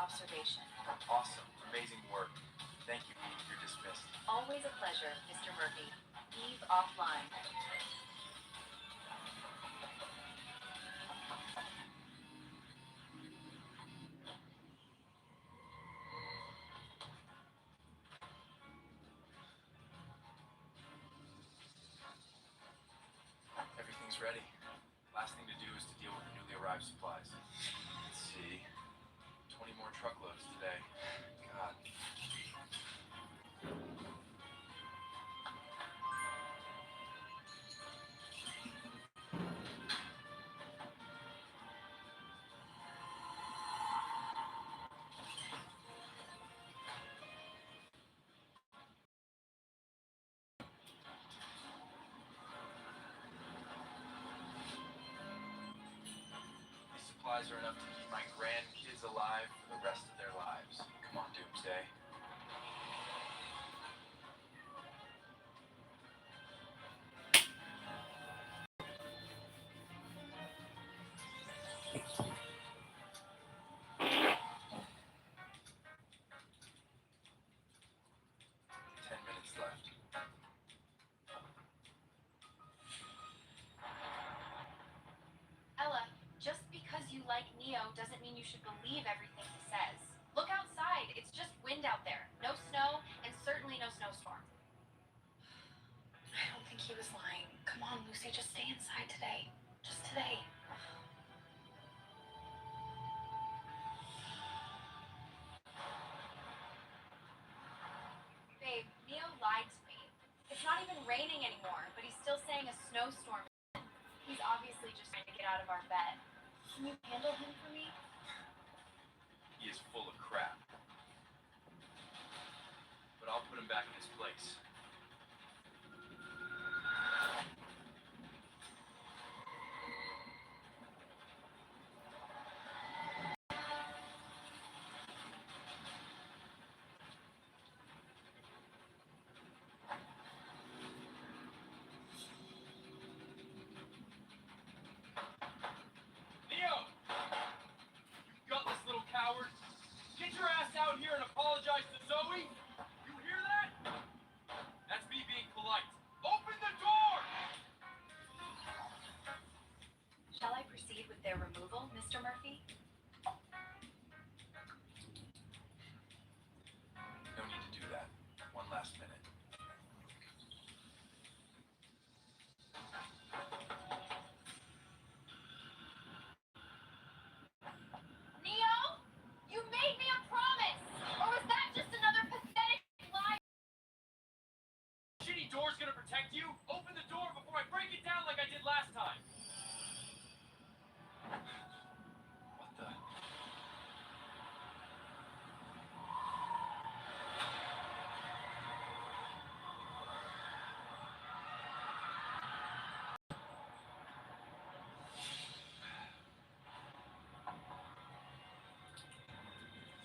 observation. Awesome. Amazing work. Thank you, Eve. You're dismissed. Always a pleasure, Mr. Murphy. Eve offline. Everything's ready. Last thing to do is to deal with the newly arrived supplies. Let's see. 20 more truckloads today. God. These supplies are enough to keep my grandkids alive for the rest of their lives. Come on, Doomsday. Left. Ella, just because you like Neo doesn't mean you should believe everything he says. Look outside. It's just wind out there. No snow, and certainly no snowstorm. I don't think he was lying. Come on, Lucy, just stay inside today. Just today. Babe, Neo lied to me. It's not even raining anymore, but he's still saying a snowstorm. He's obviously just trying to get out of our bed. Can you handle him for me? He is full of crap. But I'll put him back in his place. Neo! You gutless little coward! Get your ass out here and apologize to Zoe! You hear that? That's me being polite. Open the door! Shall I proceed with their removal, Mr. Murphy? No need to do that. One last minute. Neo? You made me a promise! Or was that just another pathetic lie? Shitty door's gonna protect you? Open the door before I break it down like I did last time! What the?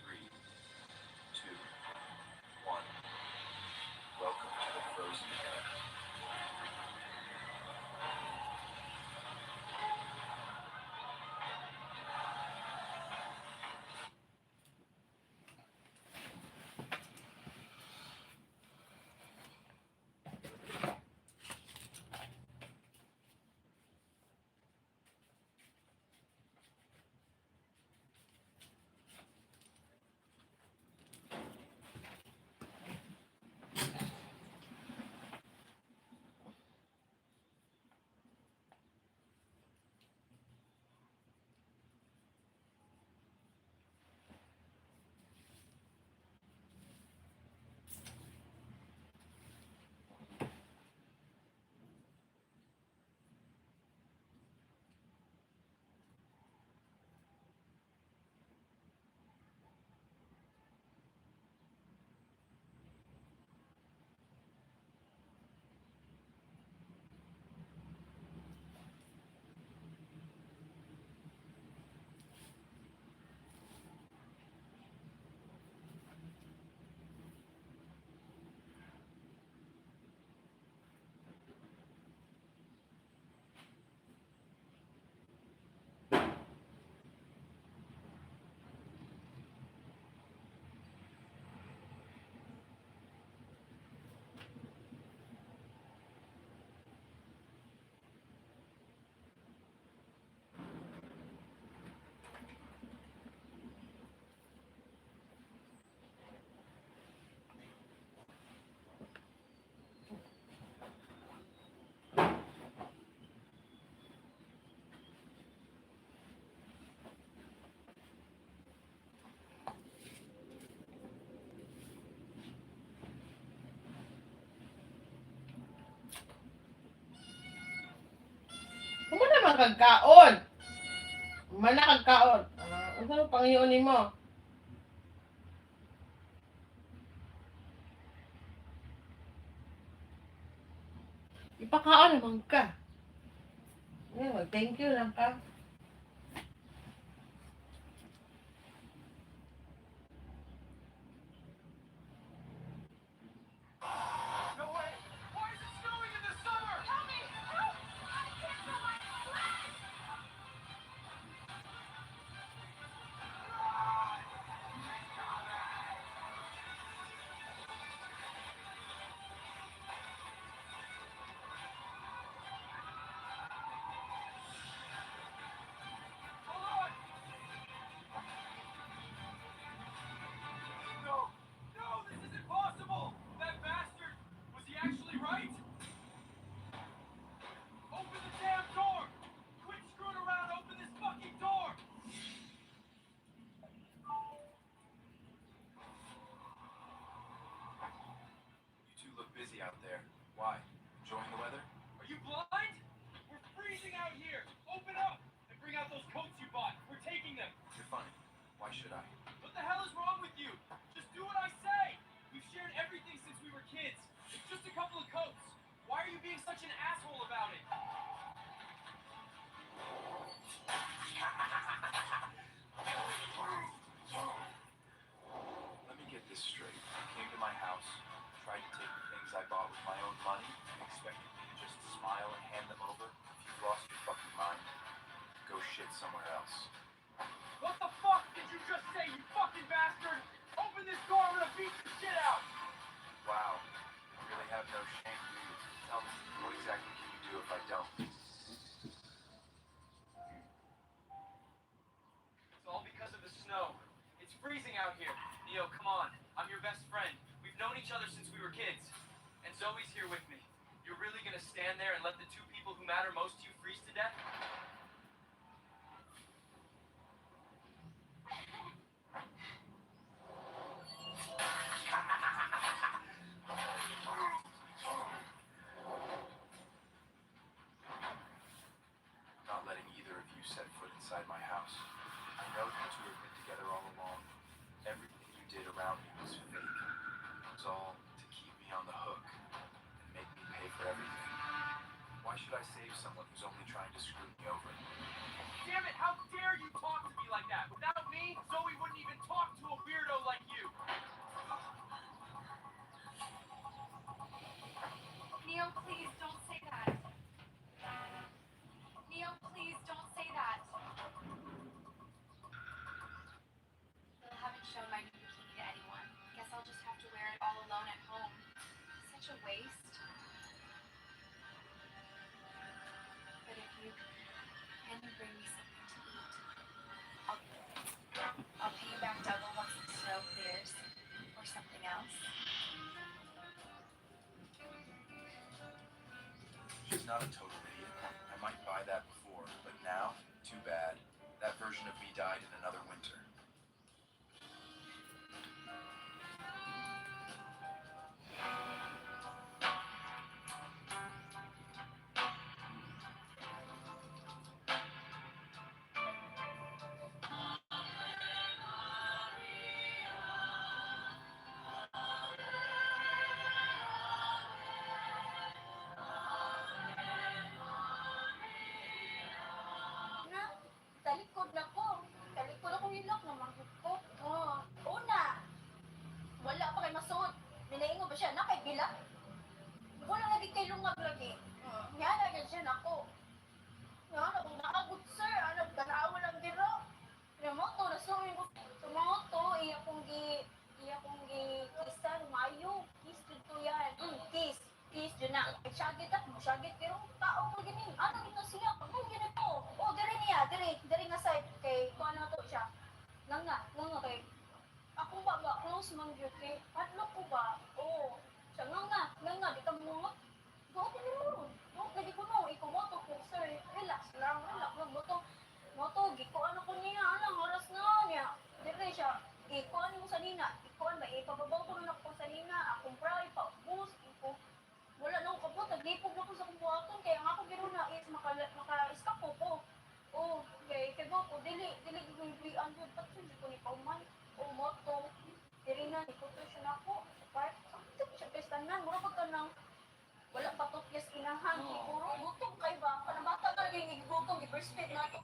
Three, two, one. Welcome to the frozen era. man kagkaon. Man na kagkaon. Ano panghiyon nimo? Ipakaon naman ka. Thank you lang ka. No way! Why is it snowing in the summer? Help me! Help! I can't feel my legs! Hold on! No! No, this isn't possible! That bastard! Was he actually right? Open the damn door! Quit screwing around! Open this fucking door! You two look busy out there. Why? Enjoying the weather? Are you blind? We're freezing out here! Open up! And bring out those coats you bought. We're taking them. You're funny. Why should I? What the hell is wrong with you? Just do what I say! We've shared everything since we were kids. It's just a couple of coats. Why are you being such an asshole about it? Let me get this straight. You came to my house, tried to take the things I bought with my own money, and expected me to just smile and hand them over? If you've lost your fucking mind, go shit somewhere else. What the fuck did you just say, you fucking bastard? Open this door, I'm gonna beat the shit out! Wow. You really have no shame, do you? Tell me, what exactly can you do if I don't? It's all because of the snow. It's freezing out here. Neo, come on. I'm your best friend. We've known each other since we were kids. And Zoe's here with me. You're really gonna stand there and let the two people who matter most to you freeze to death? I'm not letting either of you set foot inside my house. I know you two have been together all along. Everything you did around me was fake. It was all to keep me on the hook and make me pay for everything. Why should I save someone who's only trying to screw me over? Damn it, how dare you talk to me like that? Without me, Zoe wouldn't even talk to a weirdo like you. Neo, please don't say that. Neo, please don't say that. Still haven't shown my new bikini to anyone. Guess I'll just have to wear it all alone at home. Such a waste. But if you can bring me something to eat, I'll pay you back double once the snow clears. Or something else. She's not a total idiot. I might buy that before, but now, too bad. That version of me died in another winter. Na, talikod na ko. Talikod ako hilak na ko. Oh, una, wala pa kay masud. Minaingo ba siya? Na kay bila? Wala lagi kay lungag lagi. Nga na yan siya nako. Nga na kung nakagot sir, ano, tanawa lang diro. Yung mo to, nasuhin ko. Tumango to, iya kong gi kisan, mayo. Kiss dito yan. Kiss. Kiss dyan na. Syagit ako, syagit. Pero tao mo gini. Ano ito siya? Ano gini to? Oh, diri niya, diri nga side. Kay, kung ano to siya. Nga kay. Ako ba, close man yun kay. Padlock ko ba? Oo. Siya nga, di ka mo. Go, di mo. Go, lagi ko no. Ikaw mo to, sir. Relax lang. Moto, giko ano ko niya. Anong oras na niya. Diri siya. Iko ano mo sa nina. Iko ano ba? Ipababaw ko na ako sa nina. Akong pray pa. Bus, iko. Wala na ako kapot. Naglipog na ko sa kumbuhaton. Kaya nga ako gano'n na is maka-iskap ko po. ganahan, puro gutom kay ba? Panabata ka lagi yung gutom, i-breastfeed na to.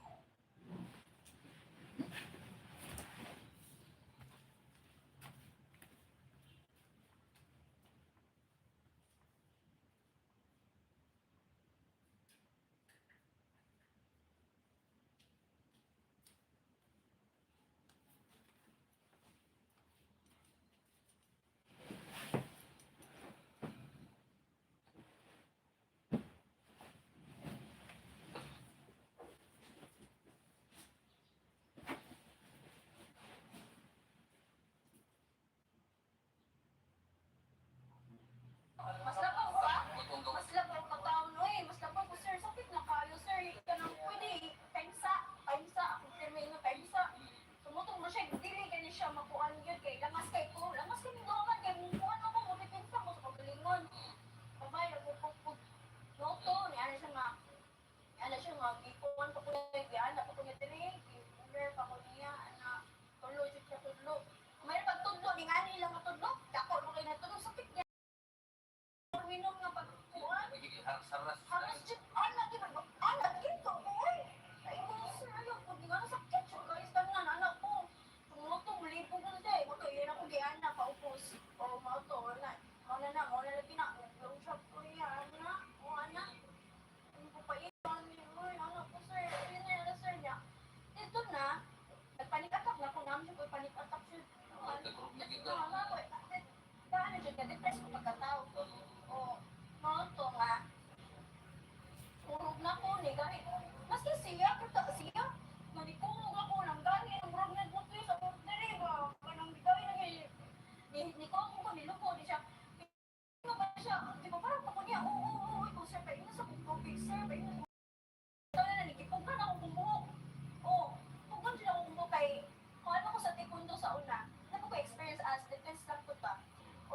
Mas labaw ba? Mas labaw ka taon, oy. Mas labaw ko, sir. Sakit na kayo, sir. Kanang pwede, kainsa. Kainsa. Ako termino, kainsa. Sumutong mo siya, dili ka niya siya makuhaan yun. Kay lamas kay ko. Lamas kay mindoman. Kay mumukuhan mo, mumipinsa mo sa pagalingon. Babay, nagpupupug. Noto, ni ano siya nga. Ano siya nga, gikuhan pa ko niya. Giyana pa ko niya dili. Gibuler pa ko niya. Ana, tulo, siya tulo. Mayroon pag tudlo, ni nga nila matudlo. Dako, mo kayo na tudlo. Sakit niya. Minom nga pagkuhan. Halos dyan, anak, di ba? Anak, ito, boy. Ay, ko, sir, ayaw ko, di nga nasakit siya, guys, tanan, anak ko. Tumutong, lipog na siya, ito, yun ako, di anak, paupos. O, mauto, anak. Mauna na, long shop ko niya, anak. O, anak. Ano ko pa yun? Uy, anak ko, sir. Yun na, sir, niya. Ito na, nagpanik attack na, kung namin siya ko, panik attack siya. Mama ko, paano siya, ka-depress ko pagkatao. O, mauto nga. Urog na ko ni gani. Maski siya, kita siya. Nagikungog ako ng gani. Ang urog na mo sa order ba? Kanang gawin na ni ko ako niluko di siya. Ano ba siya? Di ba parang ako niya? Oo, ikaw sir. Paino sa kong COVID sir. Paino sa kong na nagipugkan ako kung buhok. Oo, pugkan sila ako kung buhok kay kung ano ko sa taekwondo sa una. Ano ko experience as defense lang ko ba?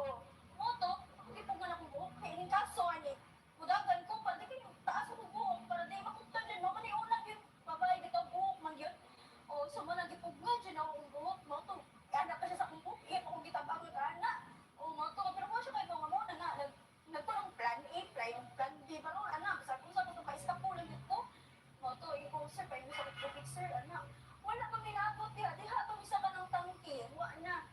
Oo, moto, nagipugkan akong buhok. Kaya ining kaso, ani, mudagan ko pa, di kayo taas akong buhok para di makuktan dyan. Mga ni unang yun, babae, di ka buhok man yun. O, so mo nagipugkan dyan akong buhok. Moto, anak pa siya sa akong buhok. Iya pa akong gitabangan ka, anak. O, moto, pero mo siya kayo mga muna nga, nagparang plan A, plan B, parang anak, sa kung saan ko pa-iskapo lang dito. Moto, ikaw sir, pa yung sa COVID sir, anak. Wala pang ginabot diha, diha pang isa ka ng tangke, wa na.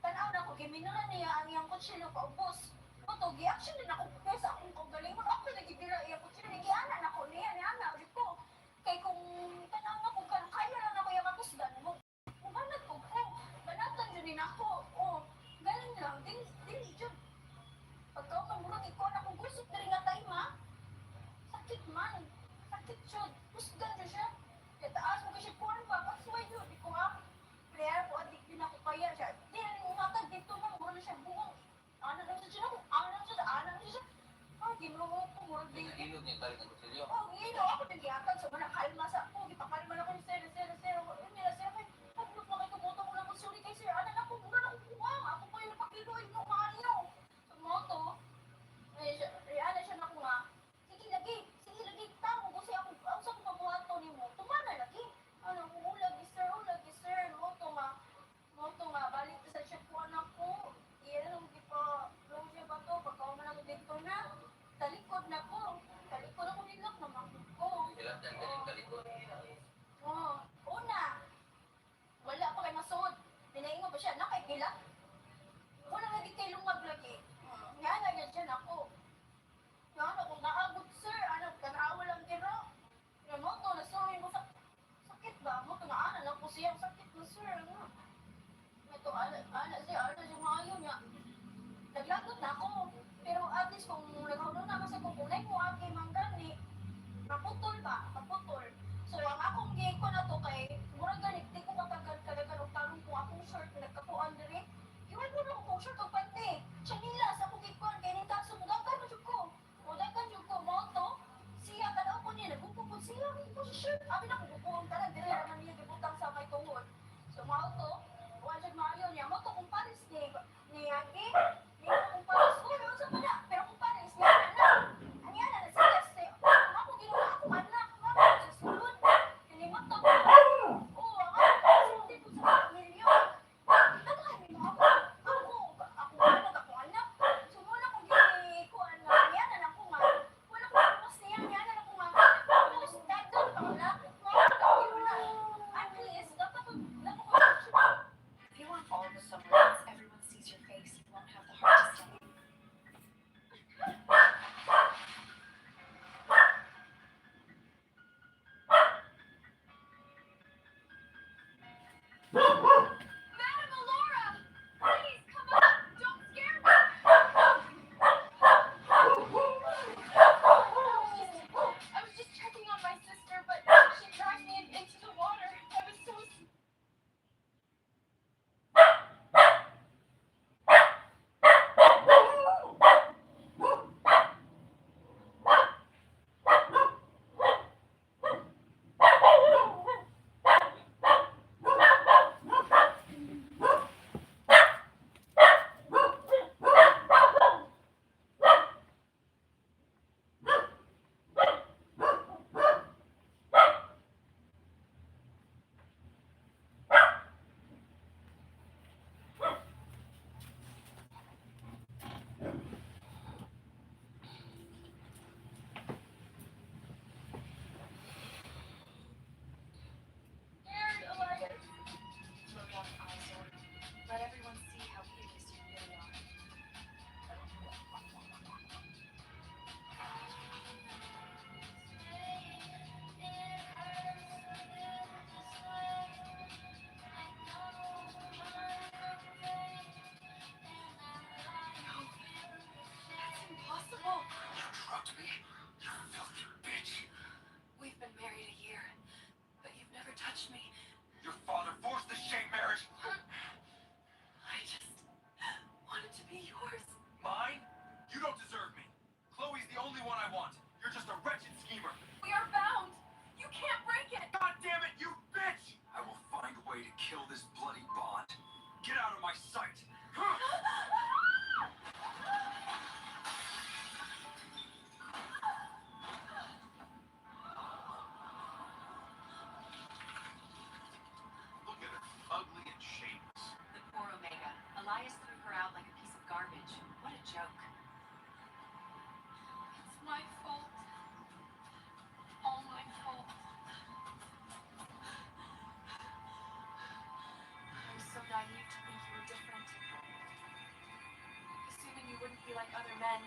Tanaw na ako, giminura niya ang iyang kutsilo paubos. Moto, gi-action din ako sa akong kagalingon. Ako nagibira iyang kutsilo, gi-ana na ko niya, ni ana, ulit ko. Kay kung tanaw na kung kaya lang ako yung katusgan mo, umanat ko, banatan yun din ako. O, galing lang, dili dyan. Pagka ako murag ikaw na kung gusot na rin nga tayo, ma. Sakit man. Sakit siya. Kusgan siya siya. Kaya taas mo kasi kuhan pa. Pagsuway yun. Di ko ha. Kaya po, adik din ako kaya siya. Di na rin umatag dito na. Mura na siya buong. Ano lang siya ako. Ano siya. Ah, ginulong ko. Mura din. Ilog niya galing ang kutsilyo. Oh, ngino. Ako nag-iatag. So, kalma sa ako. Gipakalma na ko ni sir. Yun nila, sir. Pagulog na kayo kumuto ko lang. Sorry kay sir. Ano na ako. Mura na ako buwang. Ako po yung napakiloy mo. Maanyo. Sa moto. Ano siya na ko nga. Sige lagi, tamo kasi ako sa kong mabuhato ni mo. Tumana lagi. Ano, ulagi sir, moto nga, balik sa siya po anak ko. Iyan ang low niya ba to, pagka man ako dito na, talikod ako nilak naman ko. Ilan dyan galing kalikod. Oo, una, wala pa kay masuod. Ninaingo ba siya, nakay gila? Wala lagi kay lungag lagi. Nga na dyan ako. Ano kung naabot sir, ano, kanawa lang tira. Yung moto, nasuhin mo sa sakit ba? Moto, naanan lang po siya, sakit na sir, ano. Ito, siya maayo niya. Naglagot na ako. Pero at least kung naghulong na kasi kung kulay mo, agi manggani, maputol. So, ang akong gig ko na to kay, murag ganit, di ko katagal kadagan og tarong kung akong short, nagkapuan diri. Iwan mo na akong short o pante. Siya nila, sa akong gig ko, kaya ning kaso, mudagan jud ko, moto. Siya, tanaw ko niya, nagpupupod siya, hindi ko siya shirt. Abi na kung bubuong tanan, diri naman niya gibutang sa may tuhod. So, moto, wala jud maayo niya. Moto, kung pares ni Aki, niya kung pares, ano sa pala, pero kung pares, niya na. Anya na, siya, ako ginawa, ako anak, mama, sa sulod. Hindi moto, a joke. It's my fault. All my fault. I was so naive to think you were different. Assuming you wouldn't be like other men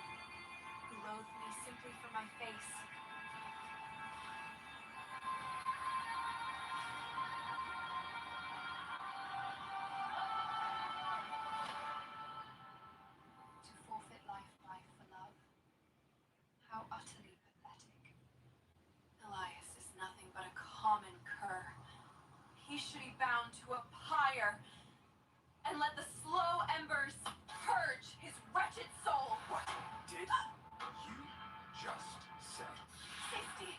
who loathed me simply for my face. To forfeit life for love. How utterly pathetic. Elias is nothing but a common cur. He should be bound to a pyre and let the slow embers purge his wretched soul. What did you just say? Safety.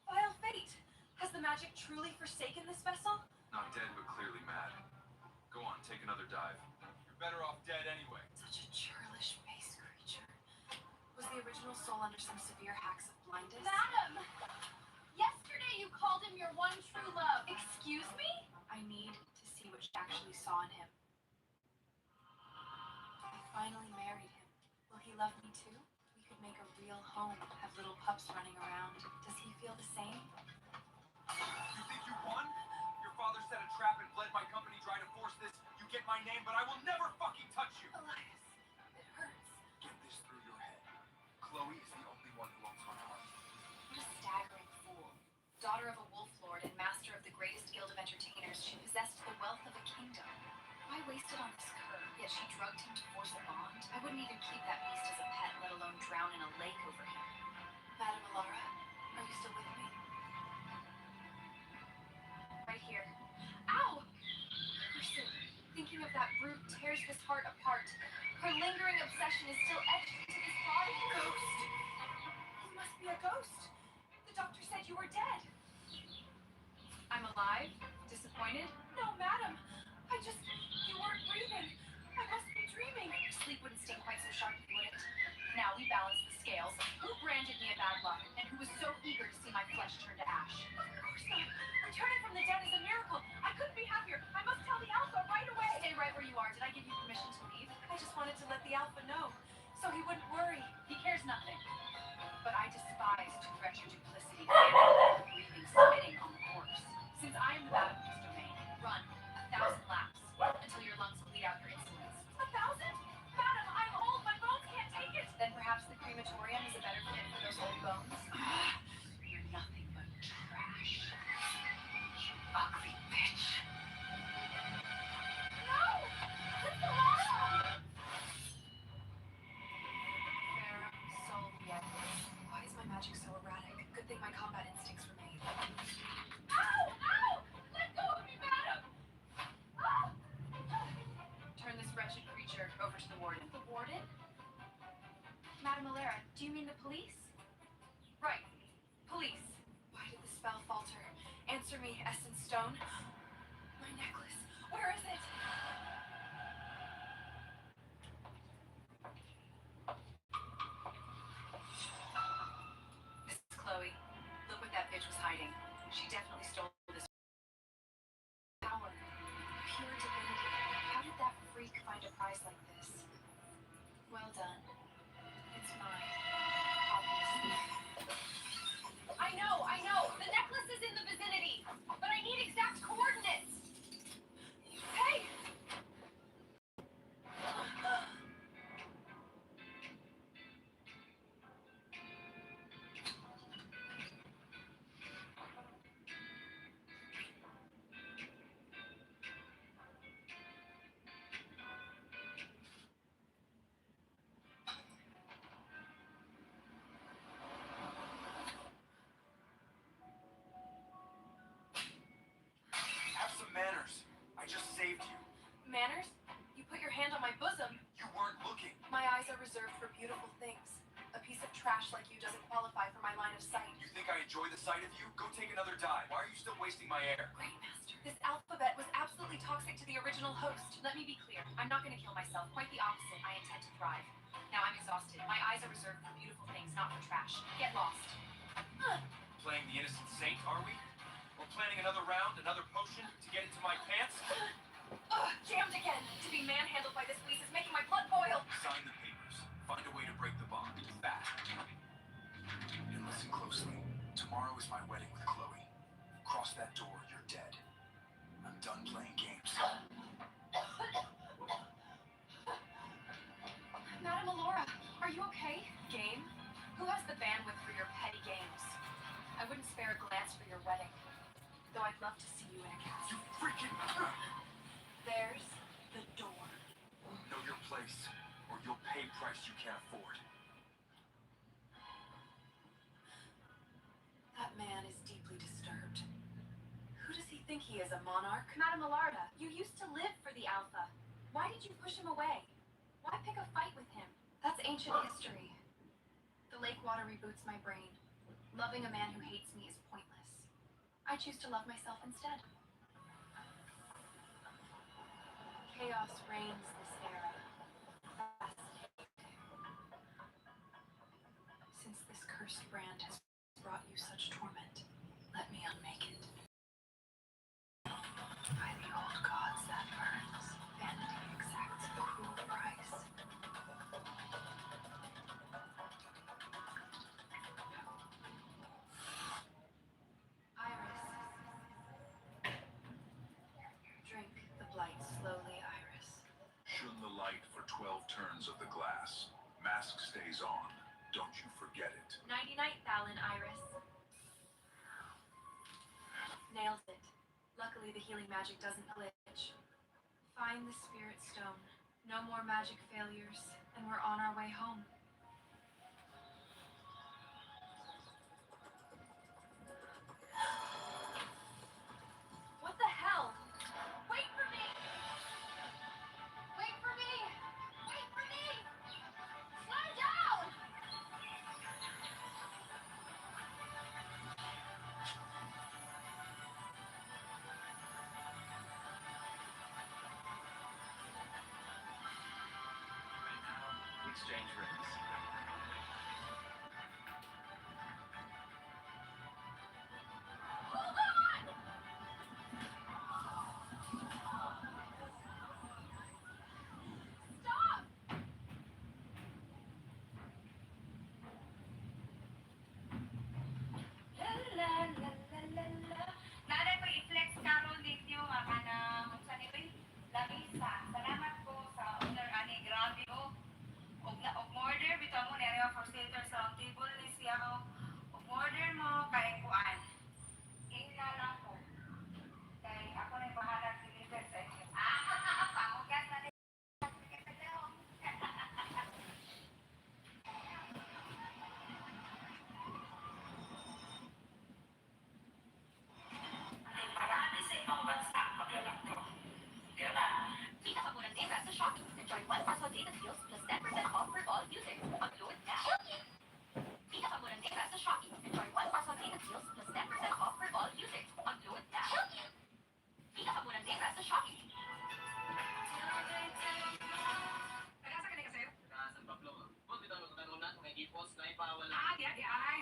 Vile fate! Has the magic truly forsaken this vessel? Not dead, but clearly mad. Go on, take another dive. You're better off dead anyway. Such a churlish base creature. Was the original soul under some severe hacks of blindness? Madam! Yesterday you called him your one true love. Excuse me? I need to see what she actually saw in him. I finally married him. Will he love me too? We could make a real home, have little pups running around. Does he feel the same? You think you won? Your father set a trap and bled my company trying to force this. You get my name, but I will never fucking touch you. Elias, it hurts. Get this through your head. Chloe is the only one who owns my heart. What a staggering fool. Daughter of a wolf lord and master of the greatest guild of entertainers, she possessed the wealth of a kingdom. Why waste it on this cur? Yet she drugged him to force a bond. I wouldn't even keep that beast as a pet, let alone drown in a lake over him. Madame Alara, are you still with me? Right here. Ow! Person, thinking of that brute tears this heart apart. Her lingering obsession is still etched into this body. Ghost! You must be a ghost. The doctor said you were dead. I'm alive? Disappointed? No, madam. You weren't breathing. I must be dreaming. Sleep wouldn't sting quite so sharply, would it? Now we balance the scales. Who branded me a bad luck, and who was so eager to see my flesh turn to ash? Of course not. Returning from the dead is a miracle. I couldn't be happier. I must tell the Alpha right away. Stay right where you are. Did I give you permission to leave? I just wanted to let the Alpha know, so he wouldn't worry. He cares nothing. But I despise to threat your duplicity, breathing, spitting on the corpse. Since I am the bat of this domain, run 1,000 laps until your lungs bleed out your insolence. 1,000? Madam, I'm old. My bones can't take it. Then perhaps the crematorium is a better fit for those old bones. You're nothing but trash. Ugly bitch. No! It's Alara! Fair soul yet. Why is my magic so erratic? Good thing my combat instincts remain. Ow! Ow! Let go of me, madam! Ah! Turn this wretched creature over to the warden. The warden? Madame Alara, do you mean the police? Right. Police. Why did the spell falter? Answer me, Essence Stone. My necklace. Where is it? This is Chloe. Look what that bitch was hiding. She definitely stole this power. Pure divinity. How did that freak find a prize like this? Well done. It's mine. Obviously. I know. The necklace is in the vicinity, but I need exact coordinates. Hey! Have some manners. I just saved you. Manners? You put your hand on my bosom. You weren't looking. My eyes are reserved for beautiful things. A piece of trash like you doesn't qualify for my line of sight. You think I enjoy the sight of you? Go take another dive. Why are you still wasting my air? Great master. This alphabet was absolutely toxic to the original host. Let me be clear. I'm not going to kill myself. Quite the opposite. I intend to thrive. Now I'm exhausted. My eyes are reserved for beautiful things, not for trash. Get lost. Playing the innocent saint, are we? Or planning a another round, another potion to get into my pants? Ugh, jammed again. To be manhandled by this beast is making my blood boil. Sign the papers. Find a way to break the bond. Fast. And listen closely. Tomorrow is my wedding with Chloe. Cross that door, you're dead. I'm done playing games. Madam Alora, are you okay? Game? Who has the bandwidth for your petty games? I wouldn't spare a glance for your wedding. Though I'd love to see you in a castle. Freaking... There's the door. Know your place, or you'll pay price you can't afford. That man is deeply disturbed. Who does he think he is, a monarch? Madam Alarda, you used to live for the Alpha. Why did you push him away? Why pick a fight with him? That's ancient history. The lake water reboots my brain. Loving a man who hates me is pointless. I choose to love myself instead. Chaos reigns this era. Fascinating. Since this cursed brand has brought you such torment, let me unmake it. By the old gods that burns, vanity exacts a cruel price. Iris. Drink the blight slowly, Iris. Shun the light for 12 turns of the glass. Mask stays on. Don't you forget it. Nighty-night, Fallon, Iris. Nailed it. Luckily, the healing magic doesn't glitch. Find the spirit stone. No more magic failures, and we're on our way home. What the hell? Wait for me! Wait for me! Wait for me! Slow down! Exchange rings. Hold on! Stop! Naalala ko i-flex karon dito mga na sa nito'y labisa. Salamat po sa order ani grabe o. Og order bitaw mo ni area facilitator sa table ni siya ko. Og order mo kay kuan. Ina lang ko. Kay ako na bahala deliver sa inyo. Pamugas na din. Marami sa ibang bansa magalang to. Kaya na, Pinakamurang data sa Shopee. Enjoy 1 plus 1 data deals plus 10% off for all users. Upload now. Pinakamurang data sa Shopee. Enjoy 1 plus 1 data deals plus 10% off for all users. Upload now. Pinakamurang data sa Shopee. Nagasa ka ni kasayo? Sa Pablo, kung dito mo tanunan, may gipos na ipawal. Di ay.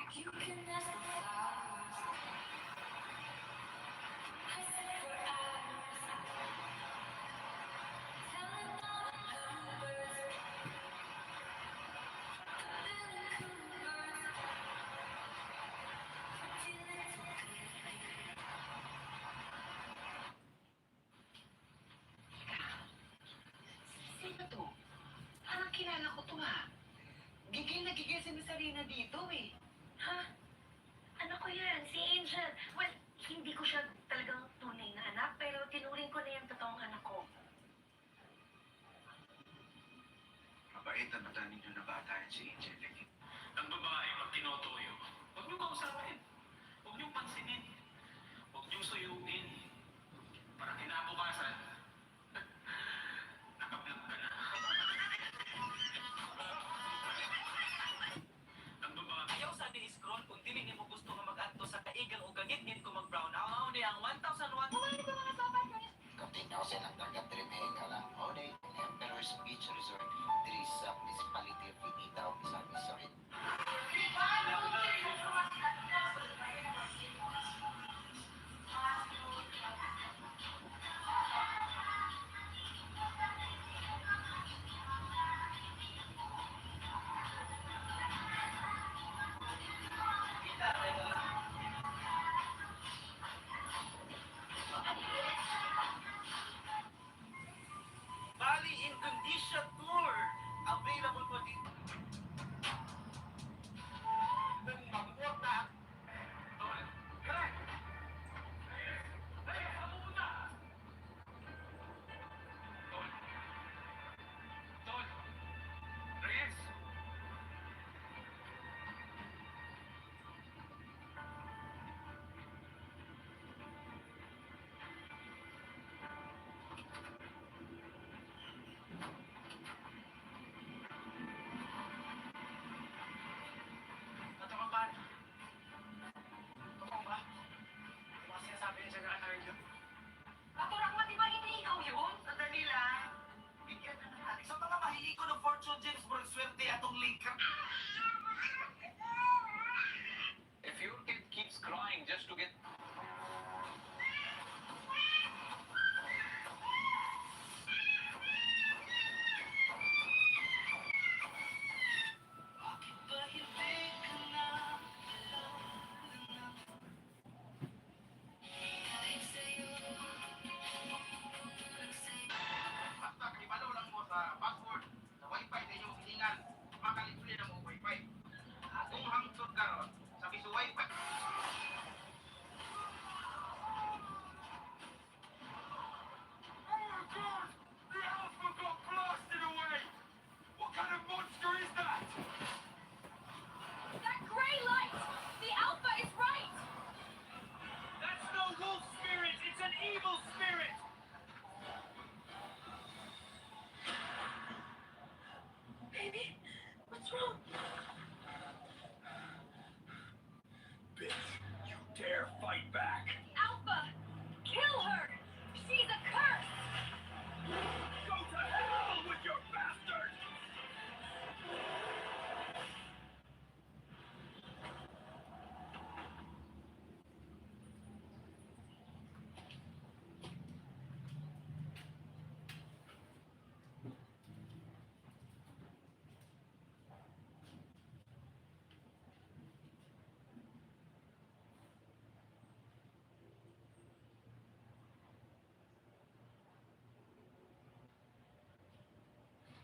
sino to? Parang kilala ko to ha. Gigil na gigil si Miss Arena dito eh. Ha? Ano ko yan? Si Angel. Well, hindi ko siya talagang tunay na anak, pero tinuring ko na yung totoong anak ko. Mabait na mata ninyo na bata yan si Angel. Ang babae, pag tinotoyo, huwag niyong kausapin. Huwag niyong pansinin. Huwag niyong suyugin. Para kinabukasan, nakablog ka na. Ang babae, Ayaw sa ni scroll kung dili nimo gusto nga mag-adto sa kaigang o gangit ko mag-brown. Ako ni ang 1,001. Continue silang dagat Tremega lang. Holiday Emperor's Beach Resort. Diri sa municipality of Initaw, Misamis Sorin.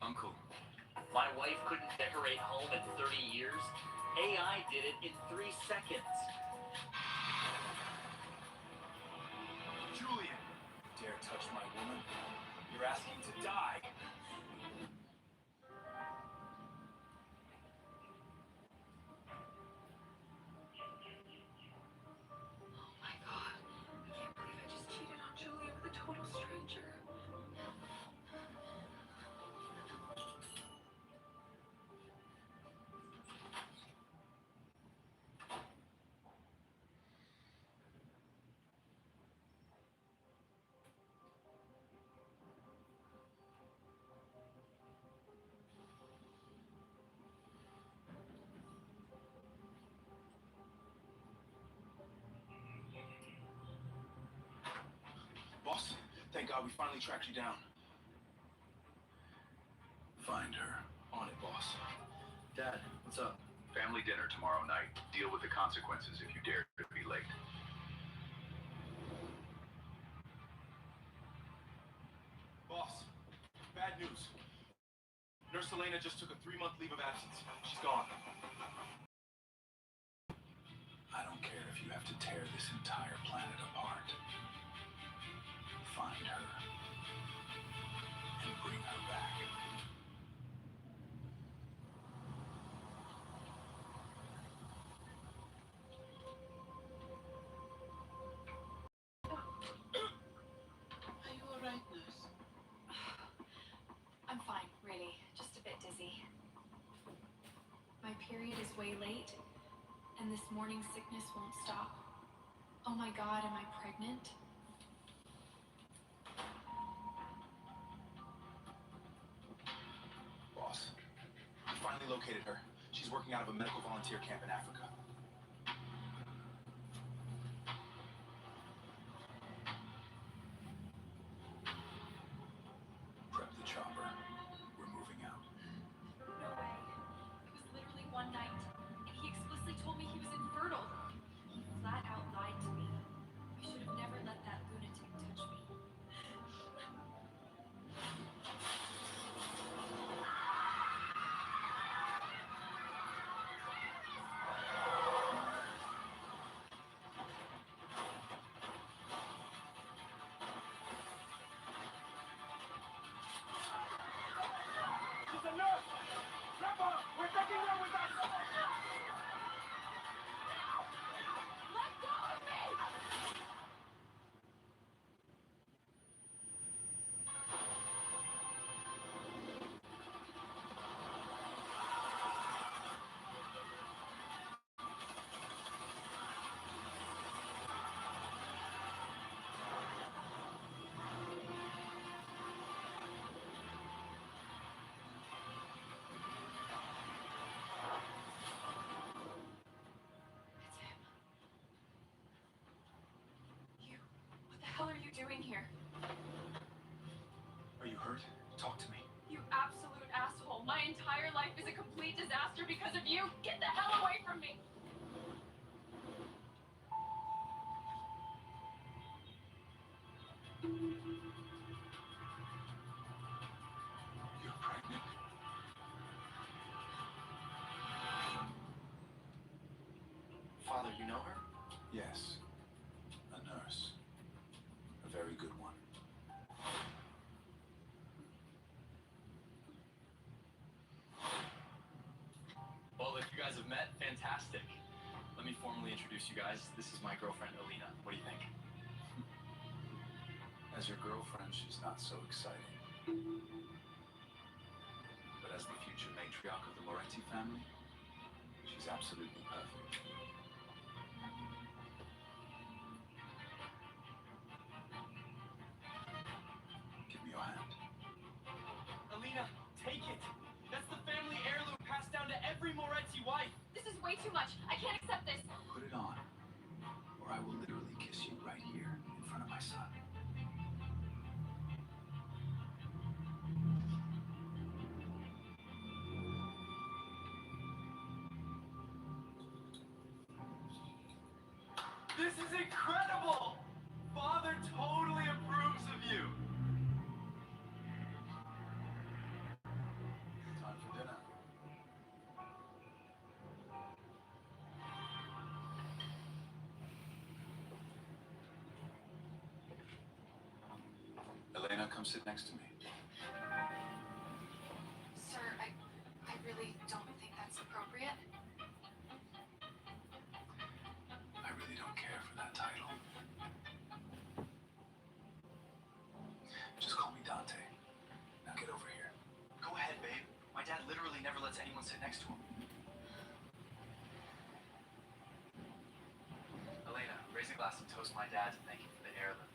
Uncle. My wife couldn't decorate home in 30 years. AI did it in 3 seconds. Julian, you dare touch my woman? You're asking to die. Oh my god. I can't believe I just cheated on Julia with a total stranger. Boss, thank God we finally tracked you down. Find her. On it, boss. Dad, what's up? Family dinner tomorrow night. Deal with the consequences if you dare to be late. Boss, bad news. Nurse Elena just took a 3-month leave of absence. She's gone. I don't care if you have to tear this entire planet apart. Find her and bring her back. Are you alright, nurse? I'm fine, really. Just a bit dizzy. My period is way late, and this morning sickness won't stop. Oh my god, am I pregnant? Boss, we finally located her. She's working out of a medical volunteer camp in Africa. Prep the chopper. We're moving out. No way. It was literally one night, and he explicitly told me he was infertile. He flat out lied to me. I should have never let that lunatic touch me. She's a nurse! Grab her! We're taking her with us! Let go of me! It's him. You. What the hell are you doing here? Are you hurt? Talk to me. You absolute asshole. My entire life is a complete disaster because of you. Get the hell away from me. You're pregnant? Father, you know her? Yes. A nurse. A very good one. Well, if you guys have met, fantastic. Let me formally introduce you guys. This is my girlfriend, Alina. What do you think? As your girlfriend, she's not so exciting. But as the future matriarch of the Moretti family, she's absolutely perfect. Give me your hand. Alina, take it. That's the family heirloom passed down to every Moretti wife. This is way too much. I can't accept this. Put it on, or I will literally kiss you right here in front of my son. This is incredible! Father totally approves of you. come sit next to me? Sir, I really don't think that's appropriate. I really don't care for that title. Just call me Dante. Now get over here. Go ahead, babe. My dad literally never lets anyone sit next to him. Elena, raise a glass and toast my dad to thank him for the heirloom.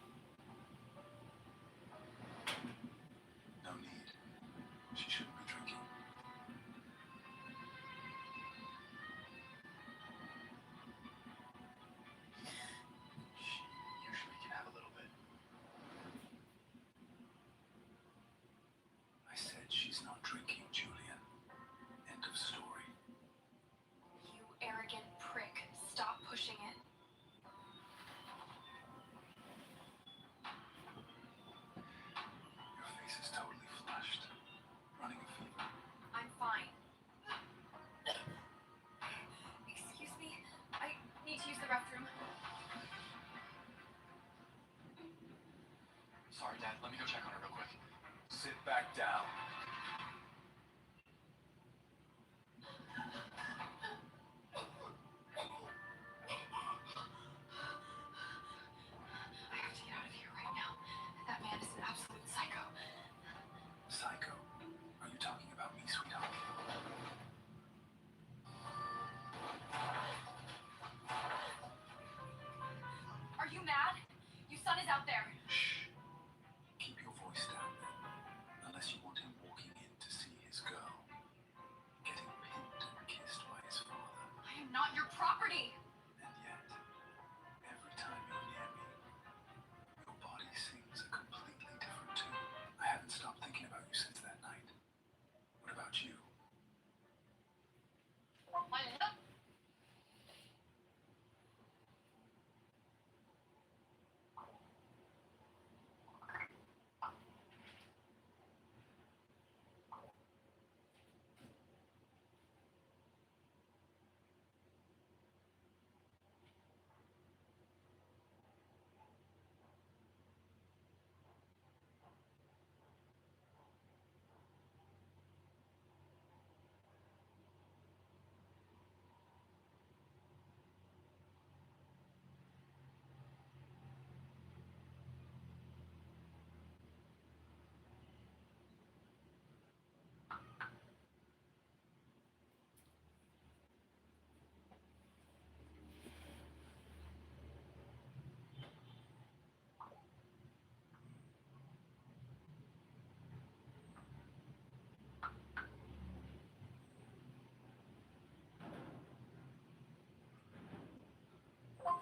No need. She shouldn't be drinking. She usually can have a little bit. I said she's not drinking, Julian. End of story. You arrogant prick. Stop pushing it. Your face is totally flushed. Running a fever. I'm fine. Excuse me. I need to use the restroom. Sorry, Dad. Let me go check on her real quick. Sit back down. I have to get out of here right now. That man is an absolute psycho. Psycho. Are you talking about me, sweetheart? Are you mad? Your son is out there. Shh. Keep your voice down then. Unless you want him walking in to see his girl. Getting pinned and kissed by his father. I am not your property. And yet, every time you're near me, your body sings a completely different tune. I haven't stopped thinking about you since that night. What about you? Wala.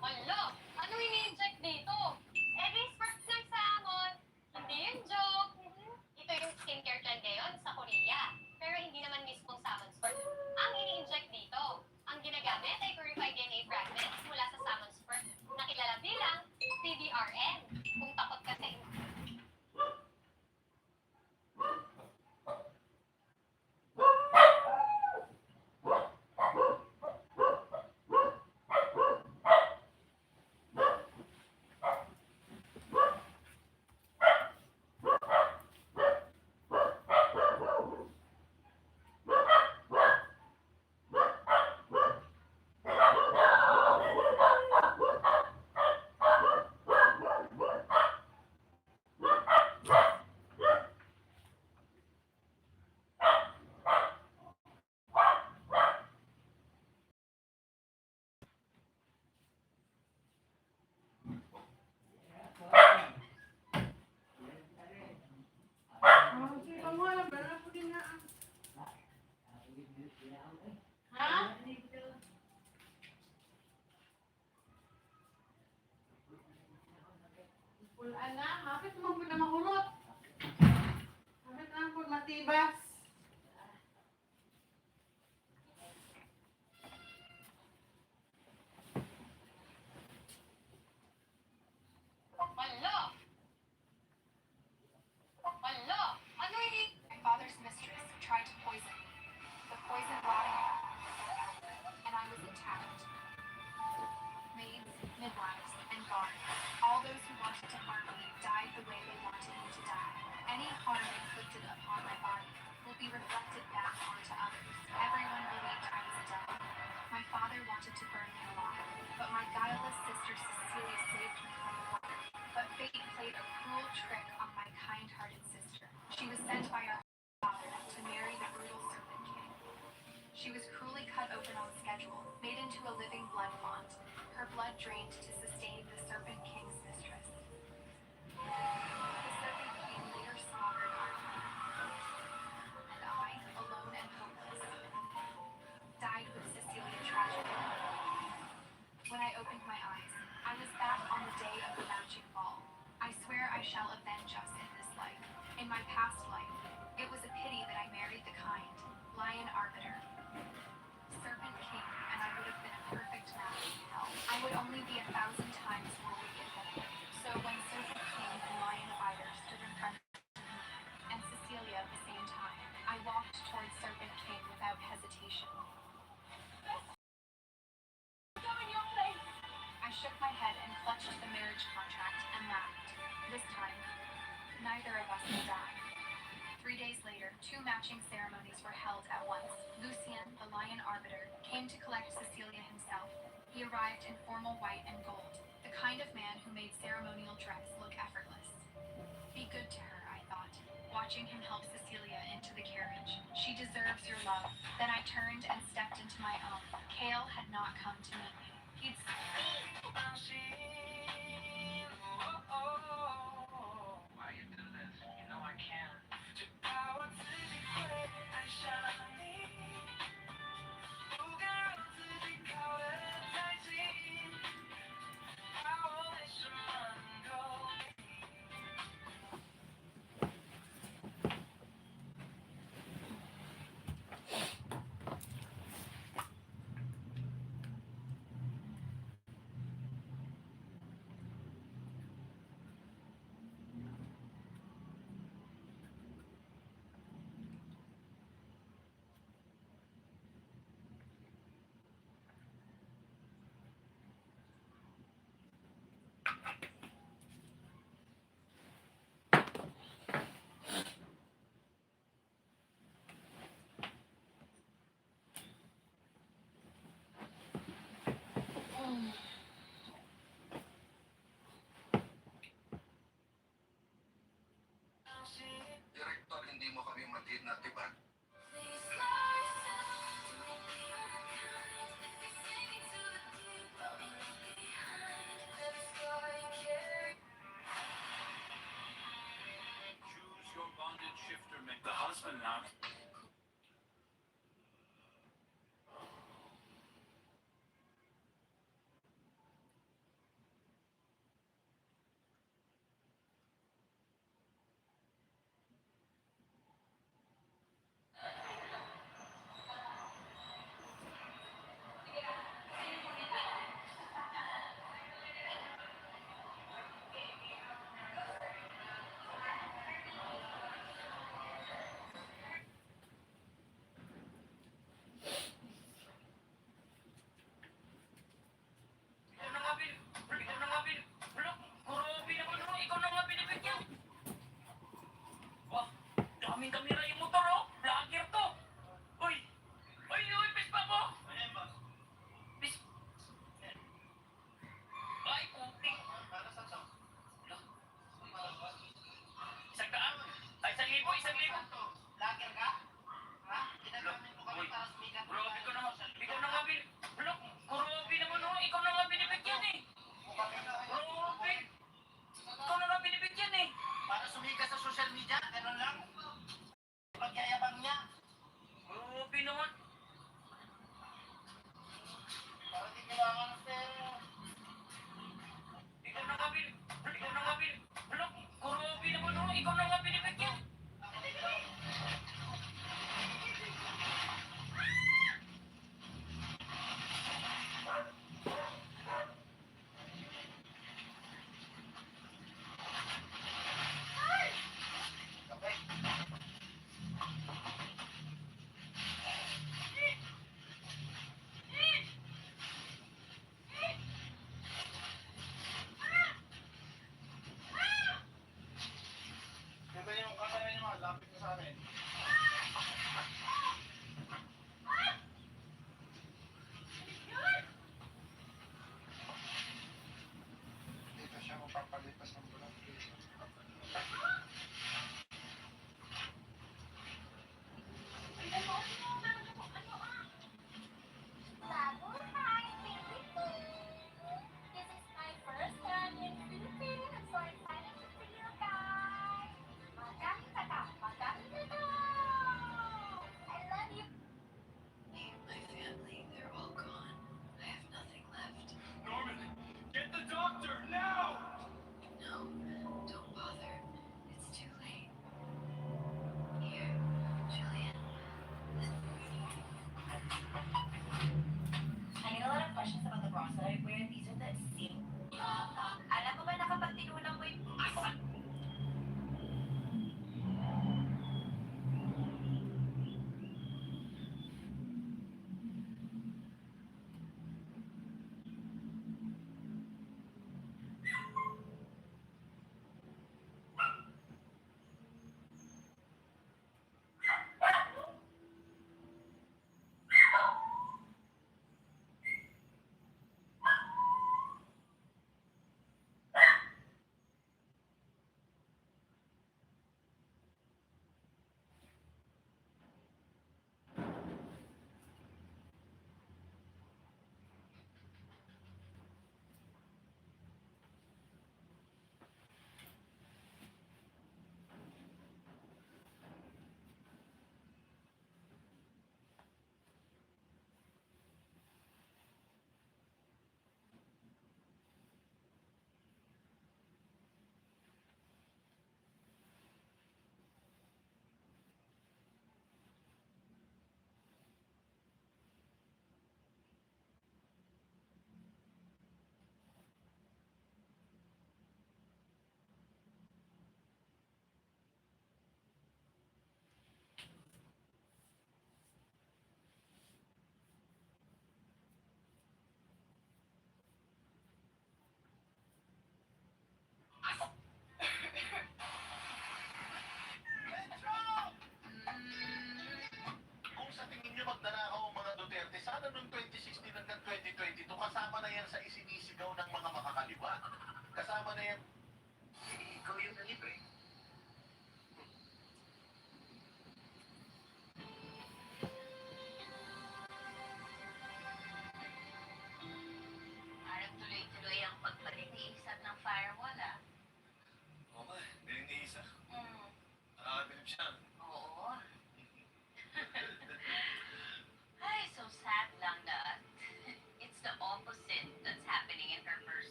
Wala. Ano ini-inject dito? Eh, di spark ng salmon. Hindi yung joke. Ito yung skincare trend ngayon sa Korea. Pero hindi naman mismong salmon spark. Ang ini-inject dito, ang ginagamit ay purified DNA fragments mula sa salmon spark na kilala bilang PDRN. Kung takot kasi. Ha? Pulaan na. Hapit mo po na mahulot. Hapit na po matibas. Wala. Wala. Ano ini? My father's mistress tried to poison me. The poison bladder. And I was attacked. Maids, midwives, and guards. All those who wanted to harm me died the way they wanted me to die. Any harm inflicted upon my body will be reflected back onto others. Everyone believed I was dead. My father wanted to burn me alive, but my guileless sister Cecilia saved me from the water. But fate played a cruel trick on my kind-hearted sister. She was sent by our father to marry the brutal Serpent King. She was cruelly cut open on schedule, made into a living blood font. Her blood drained to sustain the Serpent King's mistress. The Serpent King later slaughtered our family, and I, alone and hopeless, died with Cecilia tragically. When I opened my eyes, I was back on the day of the matching ball. I swear I shall avenge us in this life. In my past life, it was a pity that I married the kind, lion arbiter, Serpent King, and I would have been a perfect match in hell. I would only be 1,000 times more wicked than him. So when Serpent King and lion arbiter stood in front of me, and Cecilia at the same time, I walked towards Serpent King without hesitation. I shook my head and clutched the marriage contract and laughed. This time, neither of us will die. 3 days later, 2 matching ceremonies were held at once. Lucien, the lion arbiter, came to collect Cecilia himself. He arrived in formal white and gold, the kind of man who made ceremonial dress look effortless. Be good to her, I thought, watching him help Cecilia into the carriage. She deserves your love. Then I turned and stepped into my own. Cale had not come to meet me. He'd Why you do this? You know I can't.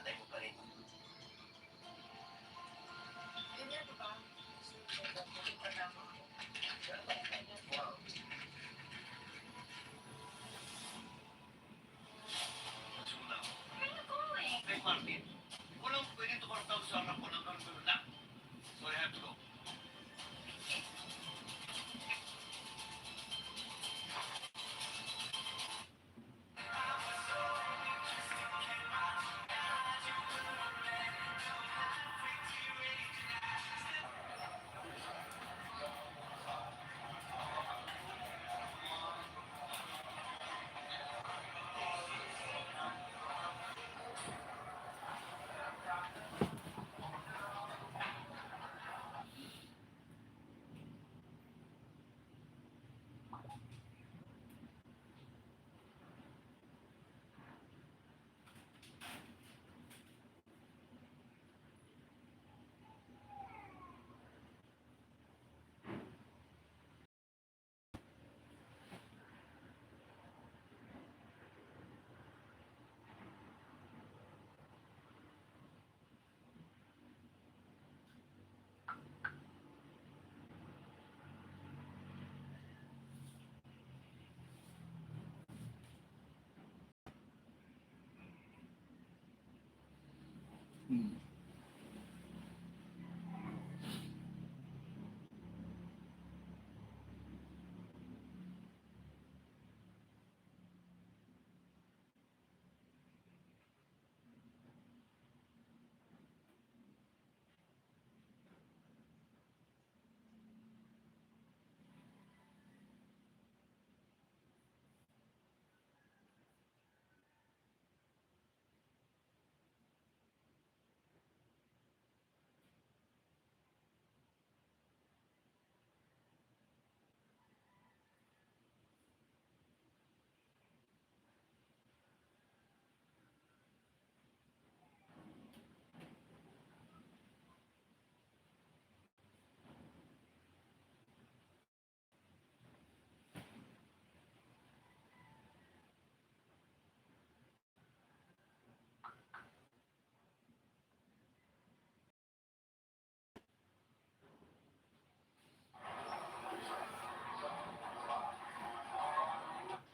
tatay mo pa rin. Ganyan, di ba? Bakit pa tama ako? Wow. Magsimula ako. Kaya ko eh. Hey, Martin. Walang pwede tumartang sa anak ko ng ganun na. So I have to go.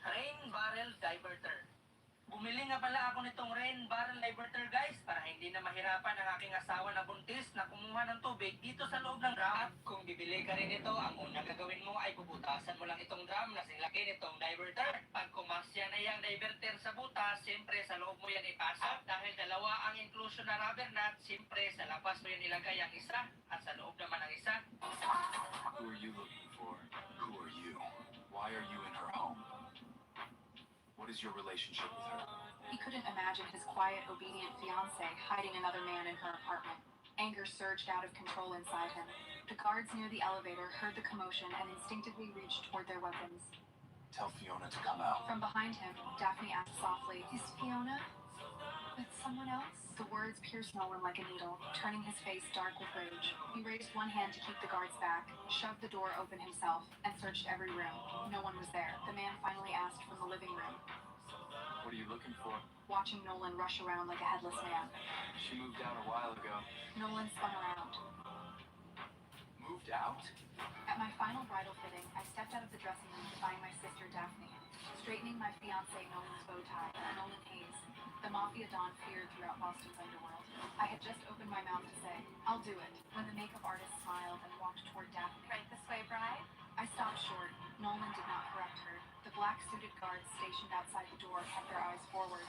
Rain Barrel Diverter. Bumili nga pala ako nitong Rain Barrel Diverter guys para hindi na mahirapan ang aking asawa na buntis na kumuha ng tubig dito sa loob ng drum. At kung bibili ka rin ito, ang unang gagawin mo ay bubutasan mo lang itong drum na sinlaki nitong diverter. Pag kumasya na yung diverter sa butas, siyempre sa loob mo yan ipasok. At dahil dalawa ang inclusion na rubber nut, siyempre sa labas mo yan ilagay ang isa at sa loob naman ang isa. Who are you looking for? Who are you? Why are you in her home? What is your relationship with her? He couldn't imagine his quiet, obedient fiancée hiding another man in her apartment. Anger surged out of control inside him. The guards near the elevator heard the commotion and instinctively reached toward their weapons. Tell Fiona to come out. From behind him, Daphne asked softly, "Is Fiona with someone else?" The words pierced Nolan like a needle, turning his face dark with rage. He raised one hand to keep the guards back, shoved the door open himself, and searched every room. No one was there. The man finally asked from the living room, What are you looking for? watching Nolan rush around like a headless man. She moved out a while ago. Nolan spun around. Moved out? At my final bridal fitting, I stepped out of the dressing room to find my sister Daphne, straightening my fiancé Nolan's bow tie, Nolan Hayes, the mafia don feared throughout Boston's underworld. I had just opened my mouth to say, "I'll do it," when the makeup artist smiled and walked toward Daphne. Right this way, bride? I stopped short. Nolan did not correct her. The black-suited guards stationed outside the door kept their eyes forward.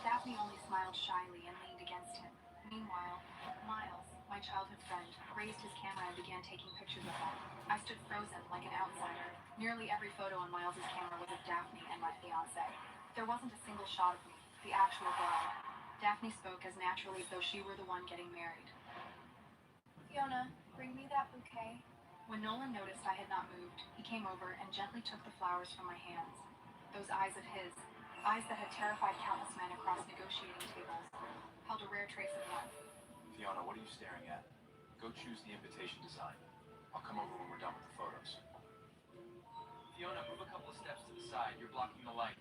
Daphne only smiled shyly and leaned against him. Meanwhile, Miles, my childhood friend, raised his camera and began taking pictures of them. I stood frozen like an outsider. Nearly every photo on Miles's camera was of Daphne and my fiancé. There wasn't a single shot of me, the actual bride. Daphne spoke as naturally as though she were the one getting married. Fiona, bring me that bouquet. When Nolan noticed I had not moved, he came over and gently took the flowers from my hands. Those eyes of his, eyes that had terrified countless men across negotiating tables, held a rare trace of warmth. Fiona, what are you staring at? Go choose the invitation design. I'll come over when we're done with the photos. Fiona, move a couple of steps to the side. You're blocking the light.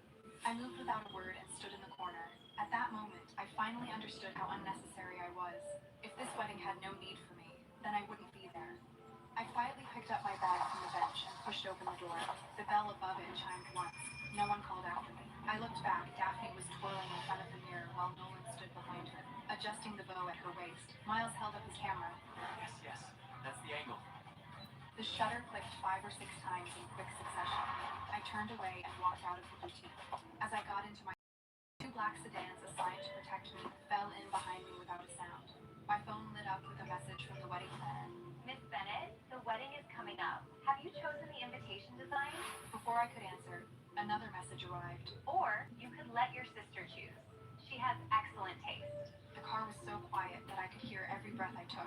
I moved without a word and stood in the corner. At that moment, I I finally understood how unnecessary I was. If this wedding had no need for me, then I wouldn't be there. I quietly picked up my bag from the bench and pushed open the door. The bell above it chimed once. No one called after me. I looked back. Daphne was twirling in front of the mirror while Nolan stood behind her, adjusting the bow at her waist. Miles held up his camera. Yes, that's the angle. The shutter clicked 5 or 6 times in quick succession. I turned away and walked out of the boutique. As I got into my 2 black sedans assigned to protect me fell in behind me without a sound. My phone lit up with a message from the wedding planner. Miss Bennett, the wedding is coming up. Have you chosen the invitation design? Before I could answer, another message arrived. Or you could let your sister choose. She has excellent taste. The car was so quiet that I could hear every breath I took,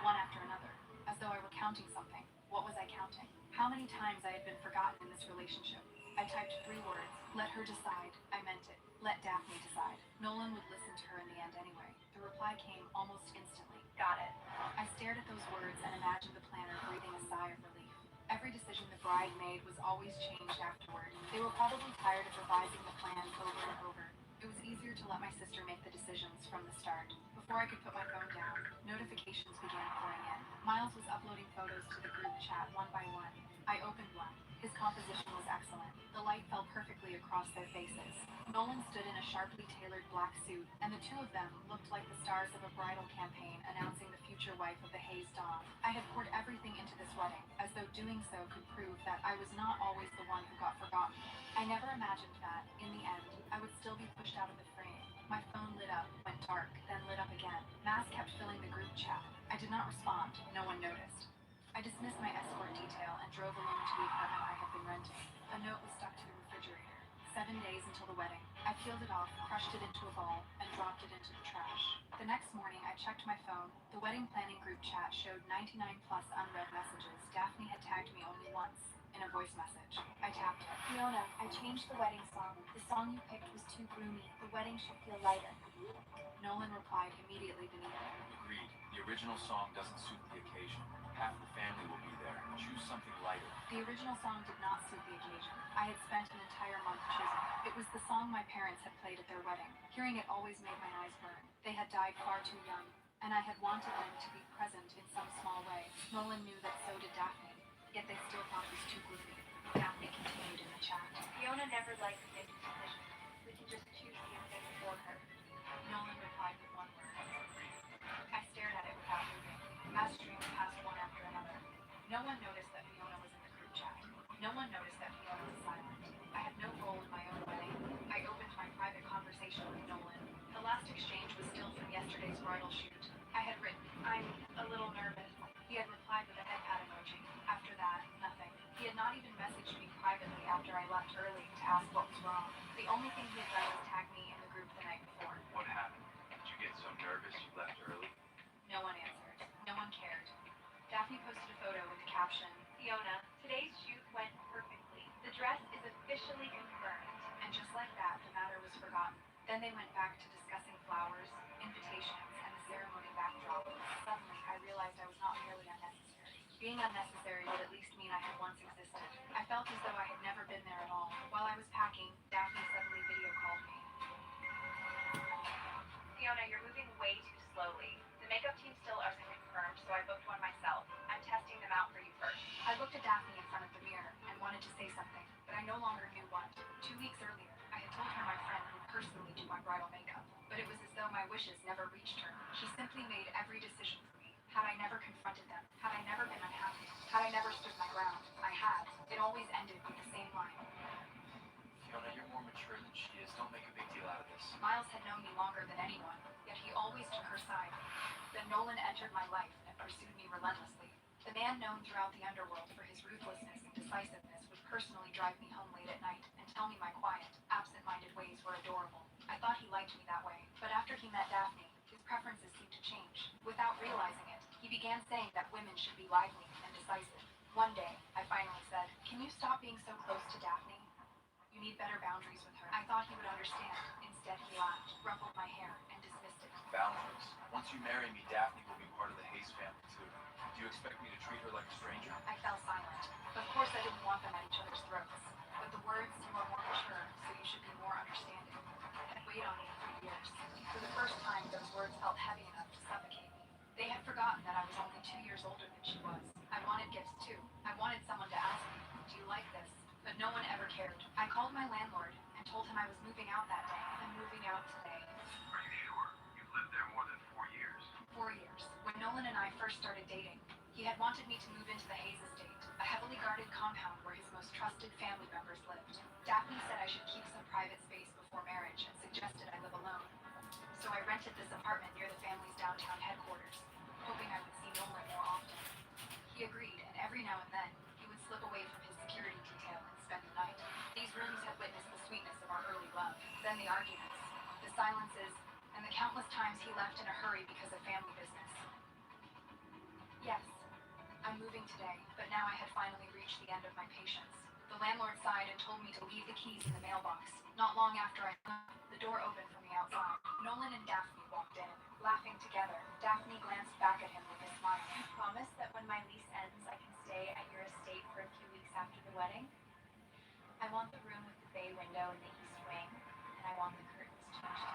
one after another, as though I were counting something. What was I counting? How many times I had been forgotten in this relationship? I typed 3 words. Let her decide. I meant it. Let Daphne decide. Nolan would listen to her in the end anyway. The reply came almost instantly. Got it. I stared at those words and imagined the planner breathing a sigh of relief. Every decision the bride made was always changed afterward. They were probably tired of revising the plan over and over. It was easier to let my sister make the decisions from the start. Before I could put my phone down, notifications began pouring in. Miles was uploading photos to the group chat one by one. I opened one. His composition was excellent. The light fell perfectly across their faces. Nolan stood in a sharply tailored black suit, and the 2 of them looked like the stars of a bridal campaign announcing the future wife of the Hayes Dawn. I had poured everything into this wedding, as though doing so could prove that I was not always the one who got forgotten. I never imagined that, in the end, I would still be pushed out of the frame. My phone lit up, went dark, then lit up again. Mass kept filling the group chat. I did not respond. No one noticed. I dismissed my escort detail and drove alone to the apartment I had been renting. A note was stuck to the refrigerator. 7 days until the wedding. I peeled it off, crushed it into a ball, and dropped it into the trash. The next morning, I checked my phone. The wedding planning group chat showed 99+ unread messages. Daphne had tagged me only once, in a voice message. I tapped it. Fiona, I changed the wedding song. The song you picked was too gloomy. The wedding should feel lighter. Nolan replied immediately beneath it. Agreed. The original song doesn't suit the occasion. Half the family will be there. Choose something lighter. The original song did not suit the occasion. I had spent an entire month choosing it. It was the song my parents had played at their wedding. Hearing it always made my eyes burn. They had died far too young, and I had wanted them to be present in some small way. Nolan knew that so did Daphne, yet they still thought it was too gloomy. Daphne continued in the chat. Fiona never likes making decisions. We can just choose the thing for her. Nolan replied with one word. I stared at it without moving. As streams passed one after another. No one noticed that Fiona was in the group chat. No one noticed that Fiona was silent. I had no role in my own wedding. I opened my private conversation with Nolan. The last exchange was still from yesterday's bridal shoot. I had written, I'm a little nervous. He had replied with a head pat emoji. After that, nothing. He had not even messaged me privately after I left early to ask what was wrong. The only thing he had done was tag me in the group the night before. What happened? Did you get so nervous you left early? No one answered. No one cared. Daphne posted a photo with the caption, Fiona, today's shoot went perfectly. The dress is officially confirmed. and just like that, the matter was forgotten. Then they went back to discussing flowers, invitations, and the ceremony backdrop. Suddenly, I realized I was not merely unnecessary. Being unnecessary would at least mean I had once existed. I felt as though I had never been there at all. While I was packing, Daphne suddenly video called me. Fiona, you're moving way too slowly. The makeup team still isn't confirmed, so I booked one myself. I'm testing them out for you first. I looked at Daphne in front of the mirror and wanted to say something, but I no longer knew what. 2 weeks earlier, I had told her my friend would personally do my bridal makeup, but it was as though my wishes never reached her. She simply made every decision for me. Had I never confronted them, had I never been unhappy, had I never stood my ground, I had. It always ended with the same line. Fiona, you're more mature than she is. Don't make a big deal out of this. Miles had known me longer than anyone, yet he always took her side. Then Nolan entered my life and pursued me relentlessly. The man known throughout the underworld for his ruthlessness and decisiveness would personally drive me home late at night and tell me my quiet, absent-minded ways were adorable. I thought he liked me that way, but after he met Daphne, his preferences seemed to change. Without realizing it, he began saying that women should be lively and decisive. One day, I finally said, "Can you stop being so close to Daphne? You need better boundaries with her." I thought he would understand. Instead, he laughed, ruffled my hair, and dismissed it. Boundaries. Once you marry me, Daphne will be part of the Hayes family, too. Do you expect me to treat her like a stranger? I fell silent. Of course, I didn't want them at each other's throats. But the words, "you are more mature, so you should be more understanding," had weighed on me for years. For the first enough to suffocate me. They had forgotten that I was only 2 years older than she was. I wanted gifts too. I wanted someone to ask me, do you like this? But no one ever cared. I called my landlord and told him I was moving out that day. I'm moving out today. Are you sure? You've lived there more than 4 years. 4 years. When Nolan and I first started dating, he had wanted me to move into the Hayes estate, a heavily guarded compound where his most trusted family members lived. Daphne said I should keep some private space before marriage and suggested I live alone. So I rented this apartment near the family's downtown headquarters, hoping I would see Nolan more often. He agreed, and every now and then, he would slip away from his security detail and spend the night. These rooms had witnessed the sweetness of our early love, then the arguments, the silences, and the countless times he left in a hurry because of family business. Yes, I'm moving today, but now I had finally reached the end of my patience. The landlord sighed and told me to leave the keys in the mailbox. Not long after I hung up, the door opened from the outside. Nolan and Daphne walked in, laughing together. Daphne glanced back at him with a smile. You promise that when my lease ends, I can stay at your estate for a few weeks after the wedding? I want the room with the bay window in the east wing, and I want the curtains changed.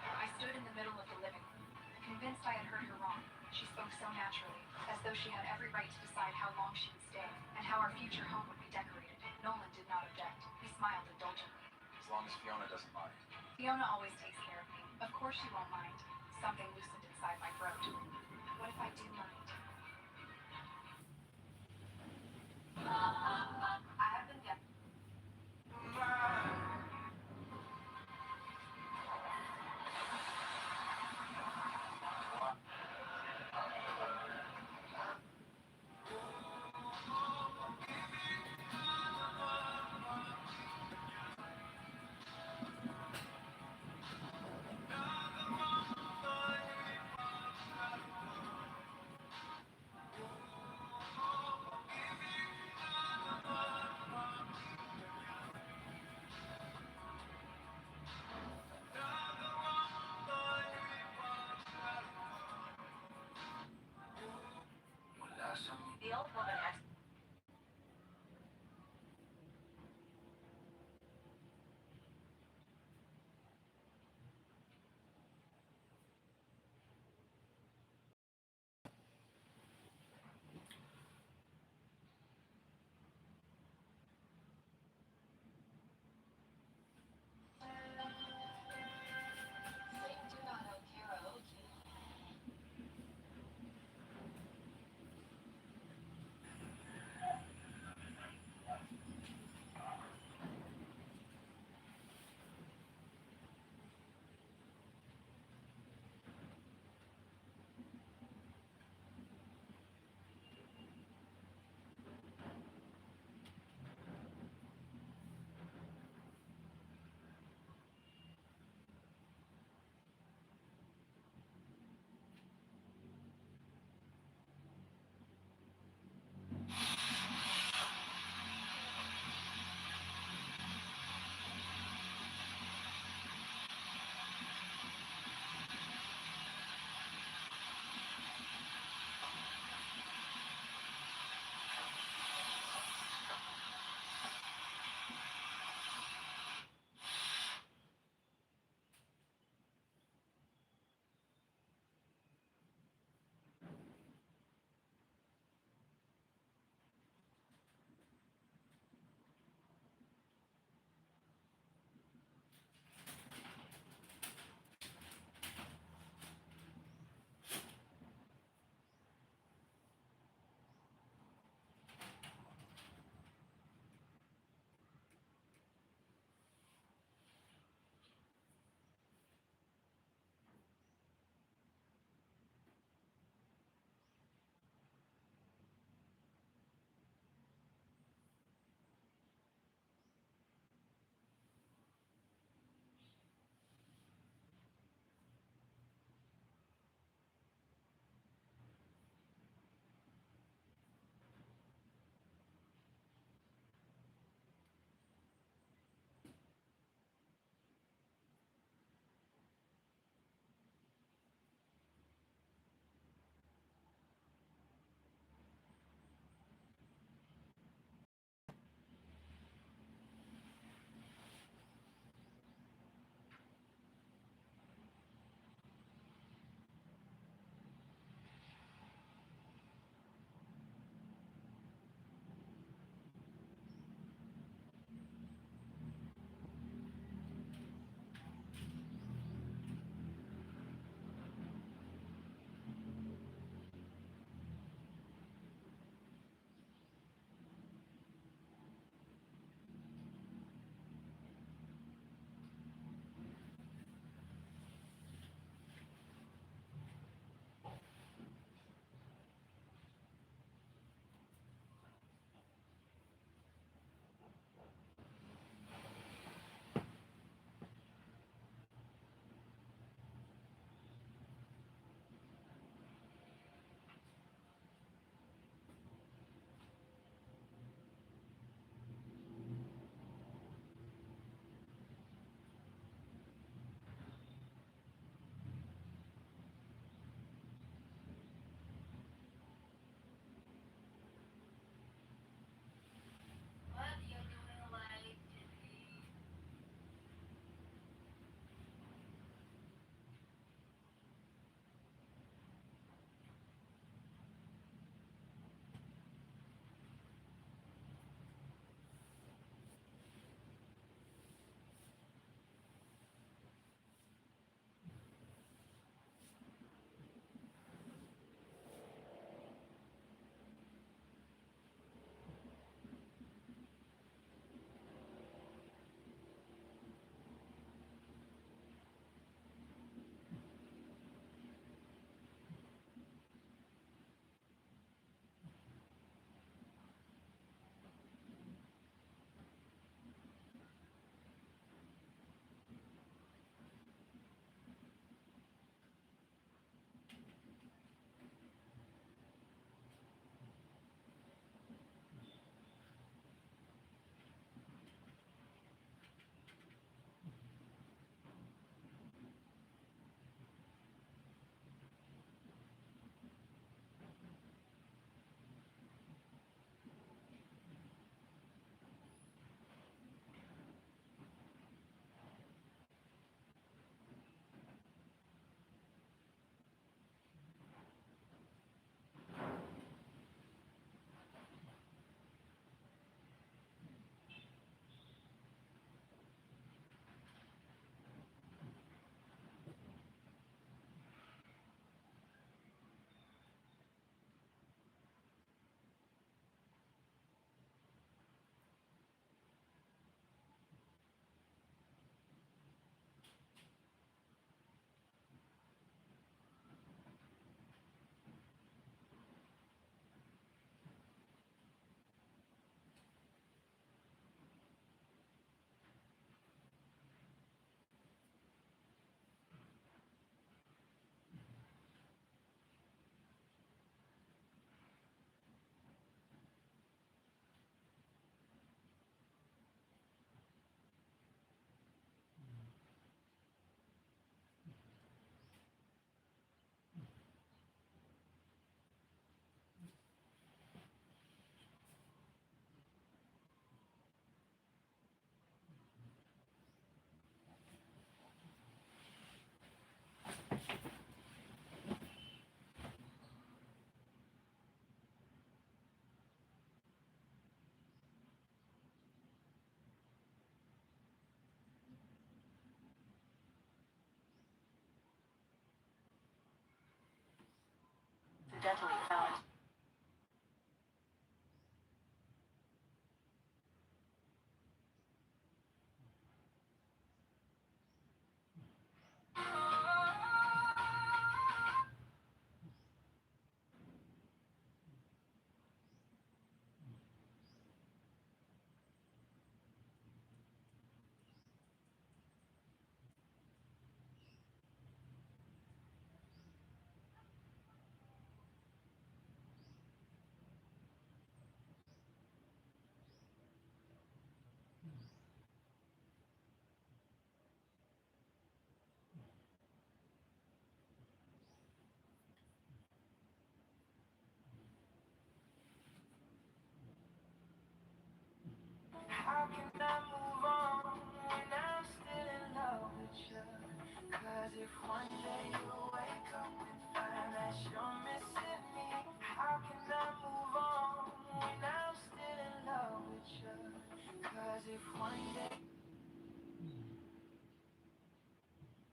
I stood in the middle of the living room, convinced I had heard her wrong. She spoke so naturally, as though she had every right to decide how long she would stay, and how our future home would be decorated. Nolan did not object. He smiled indulgently. As long as Fiona doesn't mind. Fiona always takes care of me. Of course she won't mind. Something loosened inside my throat. What if I do mind? I have been deaf.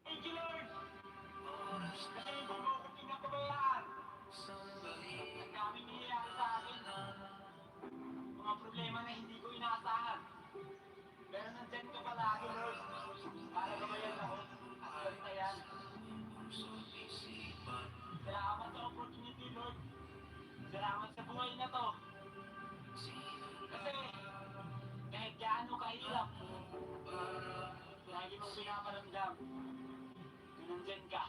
Thank you, Lord! Kasi hindi mo ako pinapabayaan. Ang daming nangyayari sa akin. Mga problema na hindi ko inaasahan. Pero nandyan ka palagi, Lord. Para gabayan ako at bantayan. Salamat sa opportunity, Lord. Salamat sa buhay na to. Kasi kahit gaano kahirap, lagi mong pinaparamdam na nandyan ka.